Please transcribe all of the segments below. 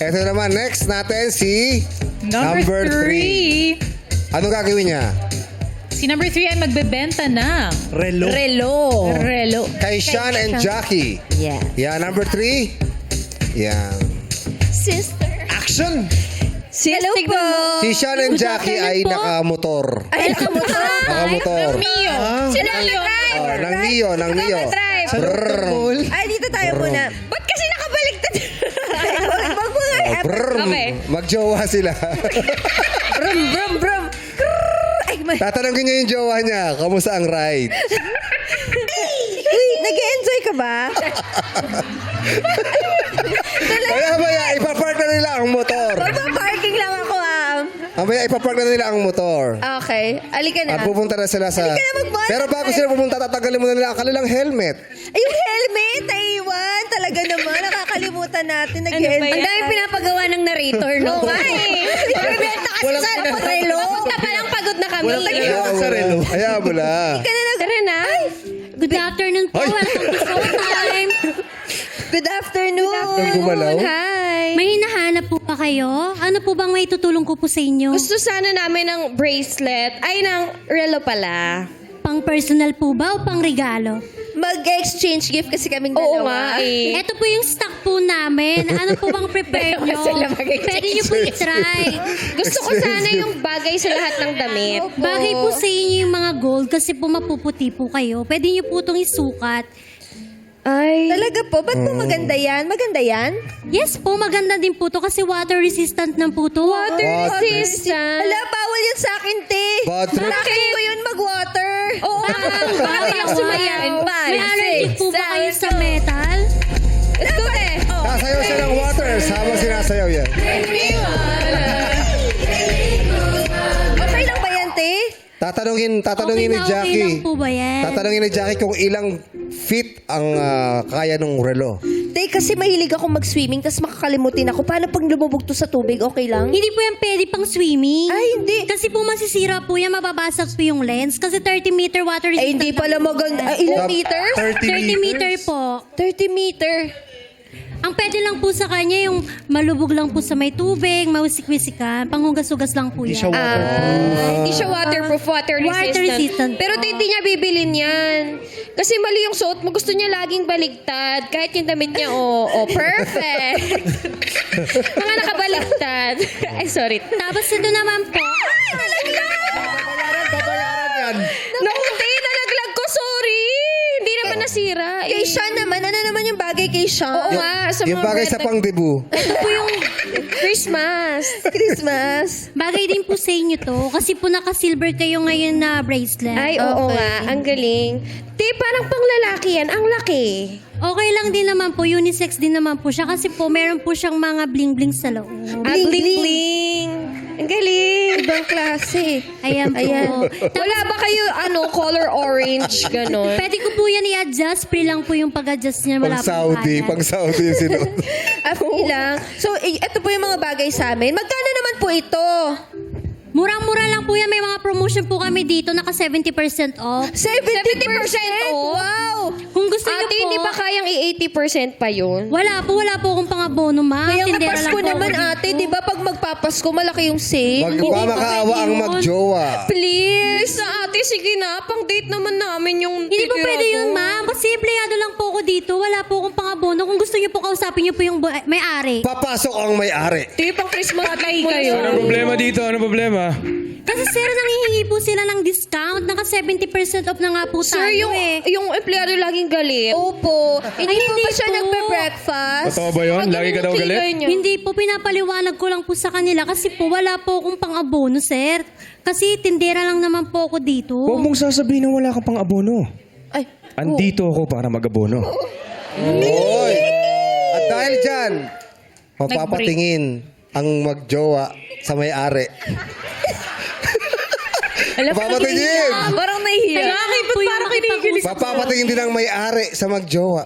Ito naman, next natin si number 3. Anong gagawin niya? Si number 3 ay magbebenta ng Relo. relo. Kay Sean and Jackie. Yeah. Yan, number 3. Yan. Sister. Action! Hello po. Si Sean and Jackie ay nakamotor. Ay, nakamotor. Nakamotor. Mio. Sino nag-drive? Oh, ng Mio, ng Mio. Nag-drive. Brrr. Ay, dito tayo muna. Ba't kasi nakabaliktad? Wag mo nga effort. Brrr. Okay. Magjowa sila. Brum, brum, brum. Krrr. Ay, Tatanungin niya yung jowa niya, kamusta ang ride? Uy, nag-enjoy ka ba? Maya, ipapark na nila ang motor. Magpa-parking lang ako Mamaya, ipapark na nila ang motor. Okay, alika na. At pupunta na sila sa... Halika na, mag-bus. Pero bago sila pupunta, tatanggalin muna nila ang kanilang helmet. Ay, yung helmet, naiwan. Talaga naman, nakakalimutan natin. Ano Nag-helmet. Ang daming pinapagawa ng narrator, no? Oo nga eh. Nagbibenta kasi sa relo. Papunta pa lang pagod na kami. Sa relo. Ayaw mo na. Tara na. Good afternoon po. Ay! Welcome to Showtime. Good afternoon. Gumalaw? Hi. May hinahanap po ba kayo? Ano po bang may tutulong ko po sa inyo? Gusto sana namin ng bracelet. Ay, ng relo pala. Pang personal po ba o pang regalo? Mag-exchange gift kasi kaming Oo dalawa. nga eh. Ito po yung stock po namin. Ano po bang prepare nyo? Sila mag-exchange. Pwede nyo po i-try. Gusto ko sana yung bagay sa lahat ng damit. Bagay po sa inyo yung mga gold kasi po mapuputi po kayo. Pwede nyo po itong isukat. Ay. Talaga po? Ba't po maganda yan? Maganda yan? Yes po, maganda din po to kasi water resistant na po to. Water resistant. Hala, bawal yan sa akin, te. Bad trip. Bakit ko yun mag-water? Oo nga. Bakit ang sumayaw? May allergy po ba kayo sa metal? Let's go, te. Sasayaw siya ng water habang sinasayaw yan. Okay lang ba yan, te? Tatanungin Okay ni na, okay Jackie. lang po ba yan? Tatanungin ni Jackie kung ilang feet ang kaya ng relo. Te, kasi mahilig ako mag-swimming tapos makakalimutin ako. Paano pag lumubog to sa tubig? Okay lang? Hindi po yan pwede pang swimming. Ay, hindi. Kasi po masisira po yan, mababasag po yung lens. Kasi 30-meter water resistant. Ay, hindi pala maganda. Ay, ilang meter? 30 meter po. 30 meter. Ang pwede lang po sa kanya yung malubog lang po sa may tubig, mawisik-wisikan, panghugas-hugas lang po yan. Hindi siya waterproof, water resistant. Water resistant. Pero hindi niya bibilin yan. Kasi mali yung suot mo. Gusto niya laging baligtad. Kahit yung damit niya, perfect. Mga nakabaliktad. Ay, sorry. Tapos ito naman po, Naku, hindi. Nalaglag ko. Sorry. Hindi naman nasira. Kay Sean naman, ano naman yung bagay kay Sean? Oo nga. Sa Yung mga bagay sa bread- pang-debu. Ito po yung Christmas. Christmas. bagay din po sa inyo to. Kasi po naka-silver kayo ngayon na bracelet. Ay, oo Okay. nga. Ang galing. Di, parang panglalaki yan. Ang laki. Okay lang din naman po, unisex din naman po siya. Kasi po meron po siyang mga bling-bling sa loob. Ang bling-bling. Ang galing. Ibang klase. Ayan po. Wala ba kayo, color orange, ganon? Pwede ko po yan i-adjust. Free lang po yung pag-adjust niya. Wala pong bayad. Pang-Saudi yung sinuot. Free lang. So, ito po yung mga bagay sa amin. Magkano naman po ito? Murang-mura lang po yan. May mga promotion po kami dito. Naka 70% off. 70% off? Wow! Kung gusto niyo Ate, po. hindi ba kayang i-80% pa yun? Wala po akong pang-abono, ma'am. Kaya nga Tindera Pasko lang po naman, ako ate. dito. Di ba pag magpapasko, malaki yung sale? Baka makaawa ang magjowa. Please, ate, sige na. Pang-date naman namin yung Hindi po titira pwede ko. yun, ma'am. Kasi empleyado lang po ako dito. Wala po akong pang-abono. Kung gusto niyo po, kausapin niyo po yung may-ari. Papasok ang may-ari. Di, pang-Christmas tree kayo. Ano problema dito? Ano problema? Kasi sir, nangihingi po sila ng discount. Naka 70% off na nga po Sir, tayo yung empleyado laging galit. Opo. Hindi po hindi ba siya po. nagpe-breakfast? Totoo ba yun? Lagi ka daw galit? Hindi po, pinapaliwanag ko lang po sa kanila kasi po wala po akong pang-abono, sir. Kasi tindera lang naman po ako dito. Huwag mong sasabihin na wala ka pang abono. Ay, Andito ako para mag-abono. Hoy! At dahil dyan, mapapatingin ang magjowa sa may-ari. Mapapatingin! Parang nahihiya. po yung makipag-usap. Mapapatingin din ang may-ari sa magjowa.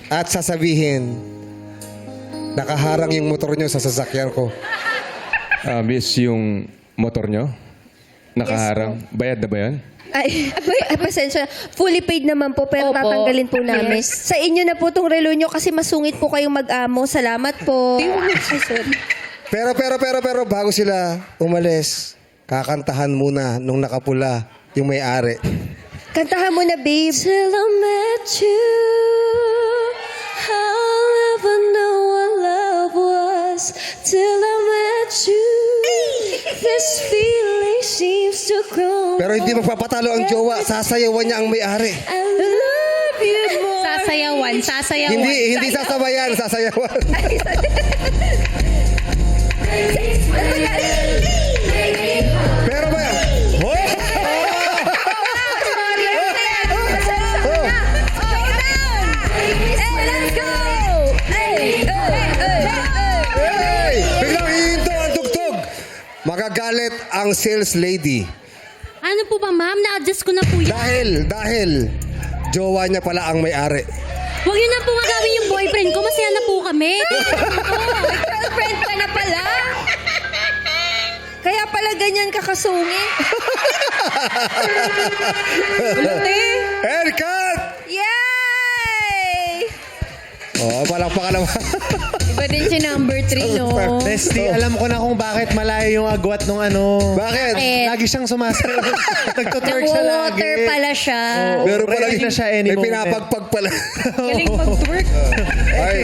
At sasabihin, nakaharang yung motor nyo sa sasakyan ko. Miss, yung motor nyo? Nakaharang. Bayad na ba yan? Ay, pasensya. Fully paid naman po, pero Opo. tatanggalin po namin. Yes. Sa inyo na po tong relo nyo kasi masungit po kayong mag-amo. Salamat po. Pero, bago sila umalis, kakantahan muna nung nakapula yung may-ari. Kantahan mo na, babe. Till I met you, how ever know what love was. Till I met you, this feeling seems to grow. Pero hindi magpapatalo ang jowa, sasayawan niya ang may-ari. I love you more. Sasayawan. Hindi sasabayan, sasayawan. Pero ba? Hey! Biglang hihinto ang tugtog. Magagalit ang sales lady. Ano po ba, ma'am? Na-adjust ko na po yan. Dahil jowa niya pala ang may-ari. Huwag yun na po nga gawin yung boyfriend ko. Masaya na po kami. Girlfriend ka na pala. Kaya pala ganyan ka kasungi. And cut! Yay! Oh, palakpakan naman. Iba din si number 3, no? Bestie, alam ko na kung bakit malayo yung agwat nung ano. Bakit? Lagi siyang sumasayaw. Nagtutwerk siya lagi. Water pala siya. Oo, Meron pala ready na siya any may moment. pinapagpag pala. Galing mag-twerk. Ay,